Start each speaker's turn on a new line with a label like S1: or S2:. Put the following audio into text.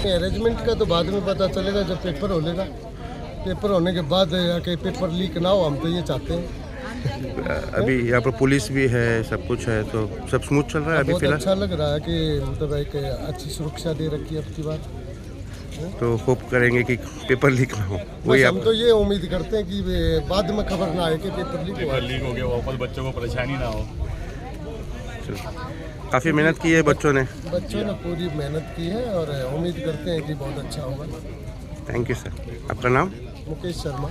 S1: Arrangement का तो बाद में पता चलेगा जब पेपर हो लेगा। पेपर होने के बाद आके पेपर लीक ना हो, हम तो ये चाहते हैं।
S2: अभी यहाँ पर पुलिस भी है, सब कुछ है, तो सब स्मूथ चल रहा है अभी
S1: बहुत
S2: फिलहाल।
S1: अच्छा लग रहा है कि मतलब एक अच्छी सुरक्षा दे रखी है अब की बार।
S2: तो होप करेंगे कि पेपर लीक ना हो, वही
S1: बस
S2: आप।
S1: हम तो ये उम्मीद करते हैं कि बाद में खबर ना आए कि पेपर लीक हुआ।
S3: लीक हो गया, वापस बच्चों को परेशानी ना हो।
S2: काफ़ी मेहनत की है बच्चों ने।
S1: बच्चों ने पूरी मेहनत की है और उम्मीद करते हैं कि बहुत अच्छा होगा।
S2: Thank you sir. आपका नाम?
S1: मुकेश शर्मा।